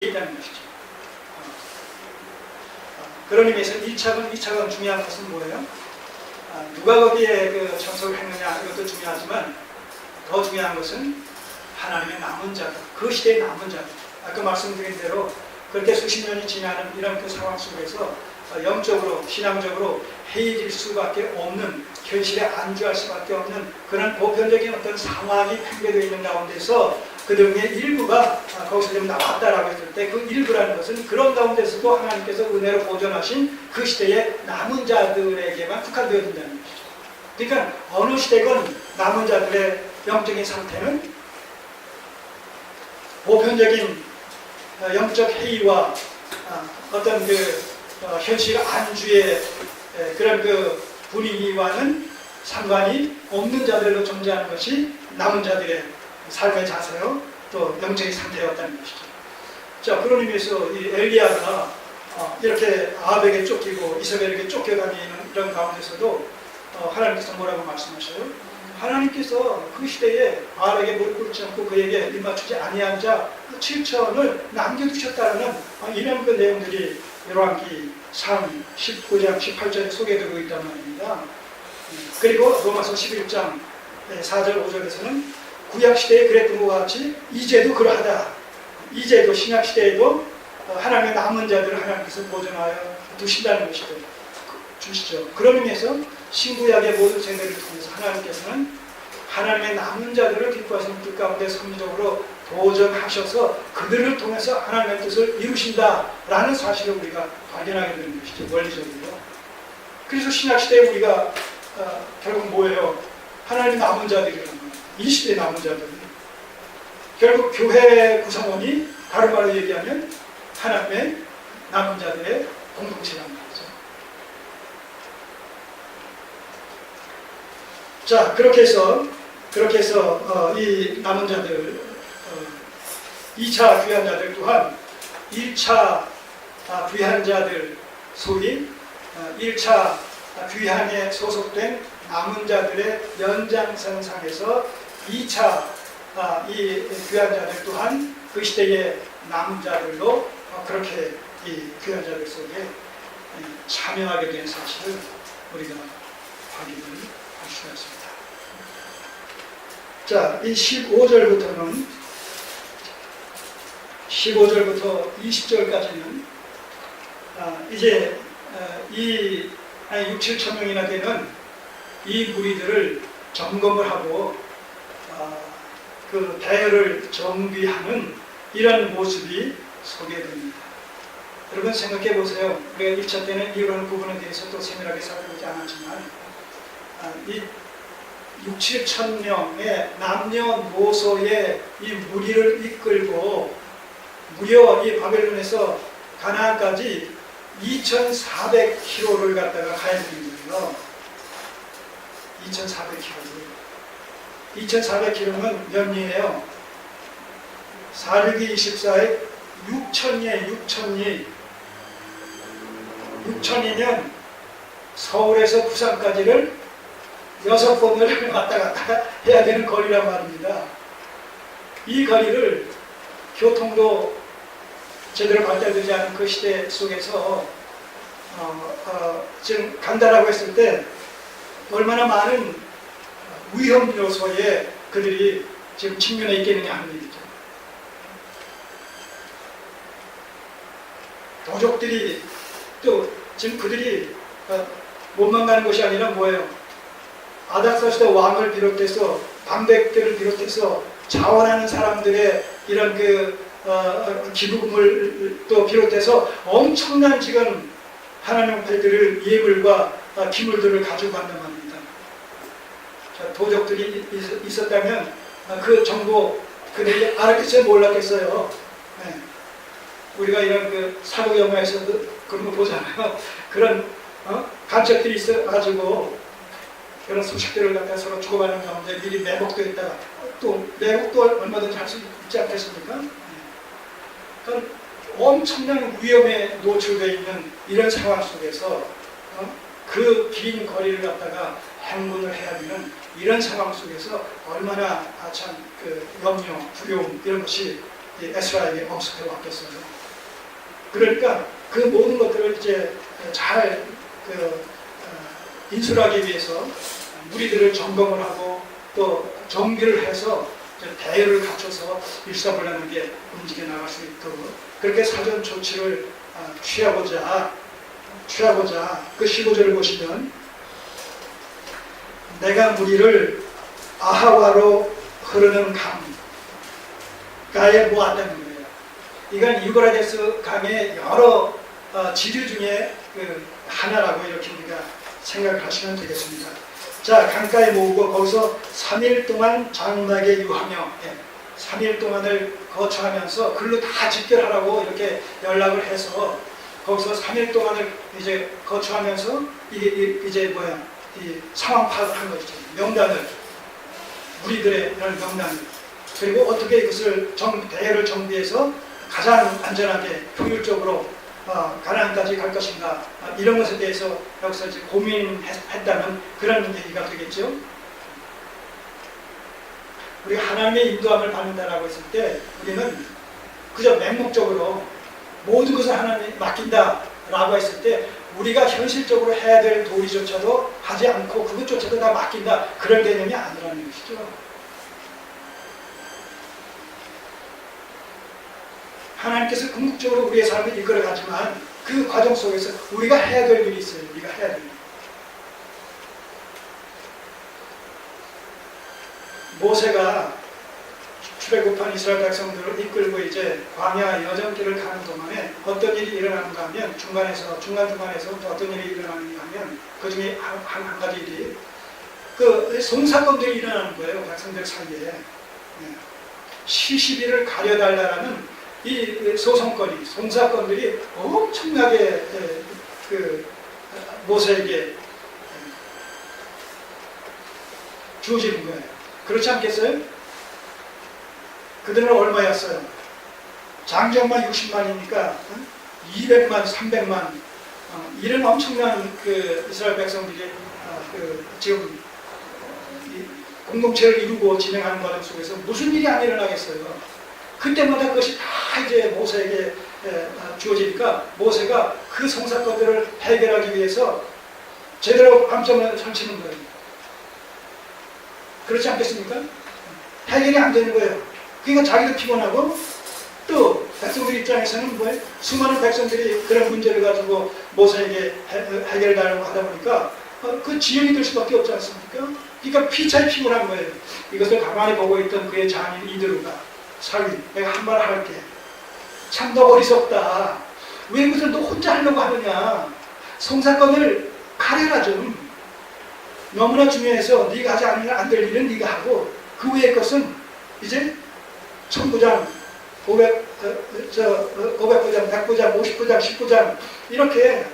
있다는 것이죠. 그런 의미에서 1차건 중요한 것은 뭐예요? 누가 거기에 그 참석을 했느냐 이것도 중요하지만 더 중요한 것은 하나님의 남은 자들, 그 시대의 남은 자들. 아까 말씀드린 대로 그렇게 수십 년이 지나는 이런 그 상황 속에서 영적으로, 신앙적으로 해이질 수밖에 없는, 현실에 안주할 수밖에 없는 그런 보편적인 어떤 상황이 팽배되어 있는 가운데서 그들 중에 일부가 거기서 좀 나왔다라고 했을 때 그 일부라는 것은 그런 가운데서도 하나님께서 은혜로 보존하신 그 시대의 남은 자들에게만 국한되어 있다는 것이죠. 그러니까 어느 시대건 남은 자들의 영적인 상태는 보편적인 영적 해이와 어떤 그 현실 안주의 그런 그 분위기와는 상관이 없는 자들로 존재하는 것이 남은 자들의 삶의 자세요, 또 영적인 상태였다는 것이죠. 자, 그런 의미에서 이 엘리야가 이렇게 아합에게 쫓기고 이세벨에게 쫓겨다니는 이런 가운데서도 하나님께서 뭐라고 말씀하셔요? 하나님께서 그 시대에 바알에게 무릎 꿇지 않고 그에게 입맞추지 아니한 자 7천을 남겨두셨다는 이런 그 내용들이 열왕기 3, 19장, 18절에 소개되고 있단 말입니다. 그리고 로마서 11장 4절, 5절에서는 구약시대에 그랬던 것 같이 이제도 그러하다. 이제도 신약시대에도 하나님의 남은 자들을 하나님께서 보존하여 두신다는 것이죠. 그런 의미에서 신구약의 모든 세대를 통해서 하나님께서는 하나님의 남은 자들을 기뻐하시는 뜻 가운데 섭리적으로 보존하셔서 그들을 통해서 하나님의 뜻을 이루신다라는 사실을 우리가 발견하게 되는 것이죠. 원리적으로. 그래서 신약시대에 우리가 결국 뭐예요? 하나님의 남은 자들이라는 거예요. 이 시대의 남은 자들. 결국 교회 구성원이 다른 말로 얘기하면 하나님의 남은 자들의 공동체라는 거죠. 자, 그렇게 해서 이 남은 자들, 2차 귀한 자들 또한 1차 귀한 자들, 소위 1차 귀한에 소속된 남은 자들의 연장선상에서 2차 이 귀한 자들 또한 그 시대의 남은 자들로 그렇게 이 귀한 자들 속에 참여하게 된 사실을 우리가 확인을 할 수가 있습니다. 자, 이 15절부터 20절까지는 이제 이 6, 7천 명이나 되는 이 무리들을 점검을 하고 그 대열을 정비하는 이런 모습이 소개됩니다. 여러분 생각해 보세요. 우리가 1차 때는 이런 부분에 대해서 또 세밀하게 살펴보지 않았지만 이 6, 7천 명의 남녀노소의 이 무리를 이끌고 무려 이 바벨론에서 가나안까지 2,400km를 갖다가 가야 되는 거예요. 2,400km를. 2,400km면 몇 리예요? 462, 24에 6,000리, 6,000리. 6,000이면 서울에서 부산까지를 6번을 왔다 갔다 해야 되는 거리란 말입니다. 이 거리를 교통도 제대로 발달되지 않은 그 시대 속에서 지금 간다라고 했을 때 얼마나 많은 위험 요소에 그들이 지금 직면해 있겠느냐 하는 얘기죠. 도적들이 또 지금 그들이 못만 가는 것이 아니라 뭐예요? 아닥사시대 왕을 비롯해서 방백들을 비롯해서 자원하는 사람들의 이런 그 기부금을 또 비롯해서 엄청난 지금 하나님 앞에 드릴 예물과 기물들을 가지고 간단 말입니다. 자, 도적들이 있었다면 그 정보 그들이 알았겠어요? 몰랐겠어요? 네. 우리가 이런 그 사고 영화에서도 그런 거 보잖아요. 그런 간첩들이 있어가지고 그런 소식들을 갖다 서로 주고받는 가운데 미리 매복되어 있다가 또 매복도 얼마든지 할 수 있지 않겠습니까? 네. 그러니까 엄청난 위험에 노출되어 있는 이런 상황 속에서 그 긴 거리를 갖다가 행군을 해야 되는 이런 상황 속에서 얼마나 참 그 염려, 두려움 이런 것이 이 에스라에게 엄습해 왔겠어요. 그러니까 그 모든 것들을 이제 잘 인술하기 위해서 무리들을 점검을 하고 또 정비를 해서 대열을 갖춰서 일사불란하게 움직여 나갈 수 있도록 그렇게 사전 조치를 취하고자 그 15절을 보시면 내가 무리를 아하와로 흐르는 강가에 모았다는 거예요. 이건 유브라데스 강의 여러 지류 중에 그 하나라고 이렇게 우리가 생각을 하시면 되겠습니다. 자, 강가에 모으고 거기서 3일 동안 장막에 유하며 3일 동안을 거처하면서 글로 다 집결하라고 이렇게 연락을 해서 거기서 3일 동안을 이제 거처하면서 이제 이 상황 파악을 한 것이죠. 명단을, 무리들의 이런 명단을. 그리고 어떻게 이것을 대열을 정비해서 가장 안전하게 효율적으로 가나안까지 갈 것인가, 이런 것에 대해서 여기서 이제 고민했다는 그런 얘기가 되겠죠. 우리가 하나님의 인도함을 받는다라고 했을 때 우리는 그저 맹목적으로 모든 것을 하나님에 맡긴다라고 했을 때 우리가 현실적으로 해야 될 도리조차도 하지 않고 그것조차도 다 맡긴다, 그런 개념이 아니라는 것이죠. 하나님께서 궁극적으로 우리의 삶을 이끌어가지만 그 과정 속에서 우리가 해야 될 일이 있어요. 우리가 해야 될 일. 모세가 출애굽한 이스라엘 백성들을 이끌고 이제 광야 여정길을 가는 동안에 어떤 일이 일어나는가 하면 중간중간에서 어떤 일이 일어나는가 하면 그 중에 한 가지 일이 그 송사건들이 일어나는 거예요. 백성들 사이에. 시시비를 가려달라는 이 소송거리, 송사건들이 엄청나게 그 모세에게 주어지는 거예요. 그렇지 않겠어요? 그들은 얼마였어요? 장정만 60만이니까 200만, 300만 이런 엄청난 그 이스라엘 백성들이 지금 공동체를 이루고 진행하는 과정 속에서 무슨 일이 안 일어나겠어요? 그때마다 그것이 다 이제 모세에게 주어지니까 모세가 그 송사건들을 해결하기 위해서 제대로 방점을 설치는 거예요. 그렇지 않겠습니까? 해결이 안 되는 거예요. 그러니까 자기도 피곤하고 또 백성들 입장에서는 뭐예요? 수많은 백성들이 그런 문제를 가지고 모세에게 해결하려고 하다 보니까 그 지연이 될 수밖에 없지 않습니까? 그러니까 피차에 피곤한 거예요. 이것을 가만히 보고 있던 그의 장인 이드루가 사위, 내가 한 말 할게. 참 너 어리석다. 왜 이것을 너 혼자 하려고 하느냐. 송사건을 가려라 좀. 너무나 중요해서 네가 하지 않으면 안 될 일은 네가 하고 그 외의 것은 이제 1000부장, 500부장, 100부장, 50부장, 10부장 이렇게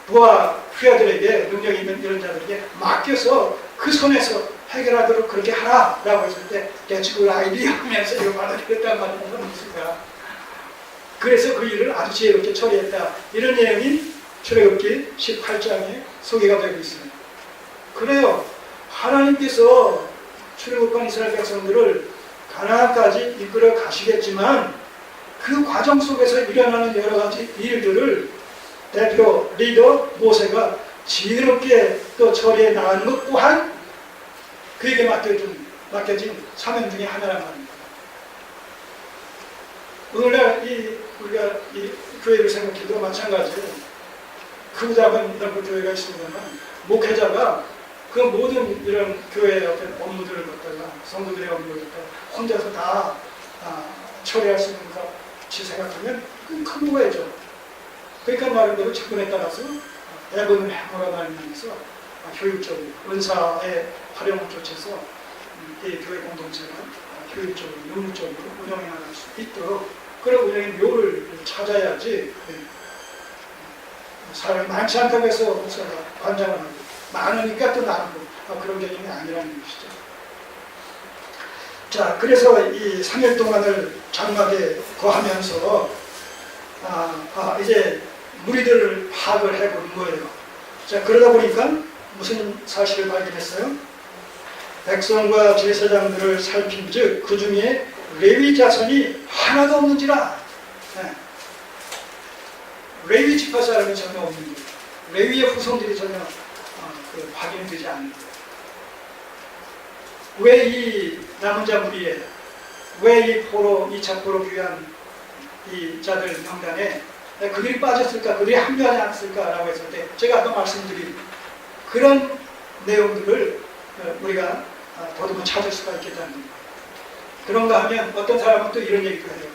부하 후야들에게 능력 있는 이런 자들에게 맡겨서 그 손에서 해결하도록 그렇게 하라라고 했을 때 That's good idea 하면서 이거 받아들였단 말이에요. 무슨가. 그래서 그 일을 아주 지혜롭게 처리했다. 이런 내용이 출애굽기 18장에 소개가 되고 있습니다. 그래요. 하나님께서 출애굽한 이스라엘 백성들을 가나안까지 이끌어 가시겠지만 그 과정 속에서 일어나는 여러 가지 일들을 대표 리더 모세가 지혜롭게 또 처리해 나가는 것 또한 그에게 맡겨진 사명 중에 하나란 말입니다. 오늘날 우리가 이 교회를 생각해도 마찬가지로 크고 작은 이런 교회가 있습니다만 목회자가 그 모든 이런 교회의 어떤 업무들을 갖다가 성도들의 업무를 갖다가 혼자서 다 처리할 수 있는 것 같이 생각하면 큰 무게죠. 그러니까 말하는 직분에 따라서 대부분 행하가 말하면서 효율적으로 은사의 활용을 조치해서 이 교회 공동체가 효율적으로 의무적으로 운영해 나갈 수 있도록 그런 운영의 묘를 찾아야지. 사람이 많지 않다고 해서 목사가 관장을 하고 많으니까 또 나누고 그런 개념이 아니라는 것이죠. 자, 그래서 이 3일 동안을 장막에 거하면서 이제 무리들을 파악을 해보는 거예요. 자, 그러다 보니까 무슨 사실을 발견했어요? 백성과 제사장들을 살핀 즉 그 중에 레위 자손이 하나도 없는지라. 네. 레위 지파 사람이 전혀 없는 거예요. 레위의 후손들이 전혀 확인되지 않는 거예요. 왜 이 남은 자 무리에, 왜 이 2차 포로 귀한 이 자들 명단에 그들이 빠졌을까, 그들이 합류하지 않았을까라고 했을 때 제가 아까 말씀드린 그런 내용들을 우리가 더듬어 찾을 수가 있겠다는 겁니다. 그런가 하면 어떤 사람은 또 이런 얘기도 해요.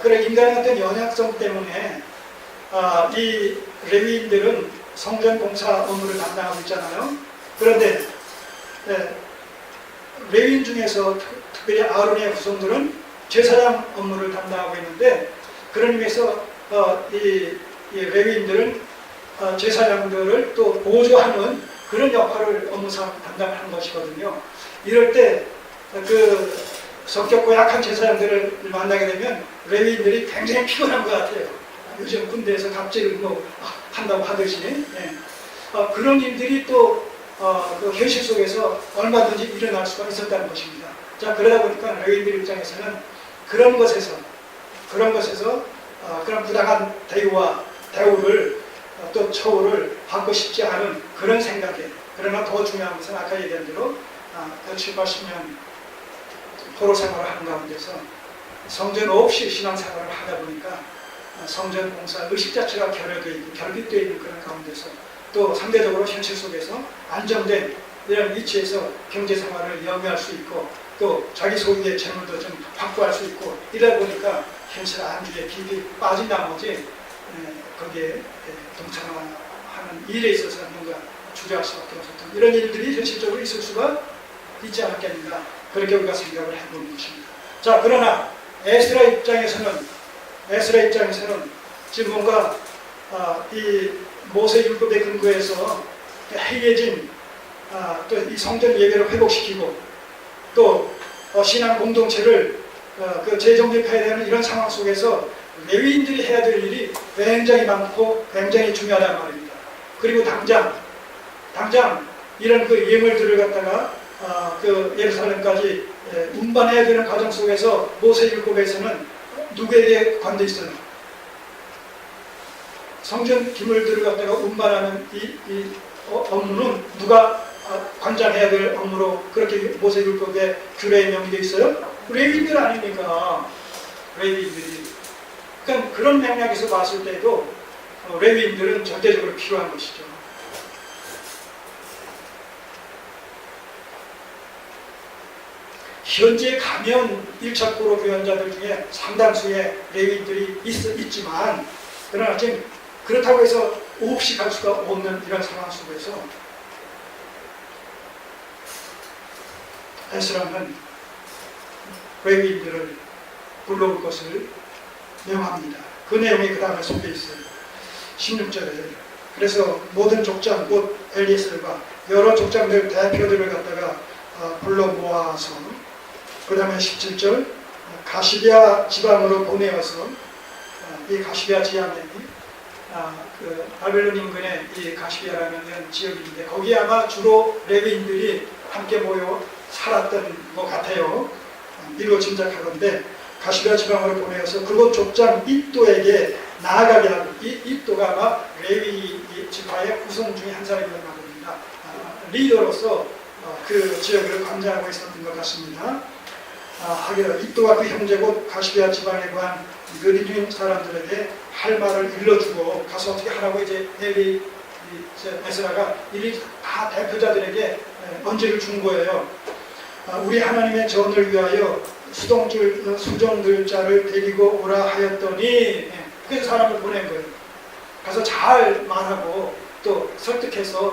그래, 인간의 어떤 연약성 때문에 이 레위인들은 성전 공사 업무를 담당하고 있잖아요. 그런데 레위인 중에서 특별히 아론의 후손들은 제사장 업무를 담당하고 있는데, 그런 의미에서 이 레위인들은 제사장들을 또 보조하는 그런 역할을 업무상 담당하는 것이거든요. 이럴 때 그 성격 고약한 제사장들을 만나게 되면 레위인들이 굉장히 피곤한 것 같아요. 요즘 군대에서 갑질 한다고 하듯이. 네. 그런 일들이 또 그 현실 속에서 얼마든지 일어날 수가 있었다는 것입니다. 자, 그러다 보니까 레위인들 입장에서는 그런 것에서 그런 부당한 대우를 또 처우를 받고 싶지 않은 그런 생각에, 그러나 더 중요한 것은 아까 얘기한 대로 7, 80년 포로 생활을 하는 가운데서 성전 없이 신앙생활을 하다 보니까 성전 공사 의식 자체가 결여되어 있고 결핍되어 있는 그런 가운데서 또 상대적으로 현실 속에서 안정된 이런 위치에서 경제생활을 영위할 수 있고 또 자기 소유의 재물도 좀 확보할 수 있고 이러다 보니까 현실 안주에 깊이 빠진 나머지 거기에 동참하는 일에 있어서 뭔가 주저할 수밖에 없었던 이런 일들이 현실적으로 있을 수가 있지 않았겠는가, 그렇게 우리가 생각을 해보는 것입니다. 자, 그러나 에스라 입장에서는 지금 뭔가 이 모세 율법에 근거해서 해이해진 또 이 성전 예배를 회복시키고 또 신앙 공동체를 재정립해야 되는 이런 상황 속에서 레위인들이 해야 될 일이 굉장히 많고 굉장히 중요하단 말입니다. 그리고 당장 이런 그 예물들을 갖다가 예루살렘까지 운반해야 되는 과정 속에서 모세 율법에서는 누구에게 관대 있어요? 성전 기물들을 갖다가 운반하는 이 업무는 누가 관장해야 될 업무로 그렇게 모세 율법에 규례에 명되어 있어요? 레위인들 아닙니까? 레위인들이. 그러니까 그런 맥락에서 봤을 때도 레위인들은 절대적으로 필요한 것이죠. 현재 가면 1차 포로 교연자들 중에 상당수의 레위인들이 있지만, 그러나 지금 그렇다고 해서 없이 갈 수가 없는 이런 상황 속에서 에스라는 레위인들을 불러올 것을 명합니다. 그 내용이 그 다음에 속에 있어요. 16절에 그래서 모든 족장 곧 엘리에셀과 여러 족장들 대표들을 갖다가 불러 모아서, 그 다음에 17절 가시비아 지방으로 보내어서, 이 가시비아 지방이 바벨론 인근의 이 가시비아라는 지역인데 거기에 아마 주로 레위인들이 함께 모여 살았던 것 같아요. 이로 짐작하건대 가시비아 지방으로 보내어서 그곳 족장 이또에게 나아가게 하고, 이 이또가 아마 레위 지파의 후손 중에 한 사람이었나 봅니다. 리더로서 그 지역을 관장하고 있었던 것 같습니다. 하기를 이또가 그 형제 곧 가시비아 지방에 관한 느리는 사람들에게 할 말을 일러주고 가서 어떻게 하라고 이제 에스라가 이리 다 대표자들에게 언지를 준 거예요. 우리 하나님의 전을 위하여 수종들자를 데리고 오라 하였더니, 그래서 사람을 보낸 거예요. 가서 잘 말하고 또 설득해서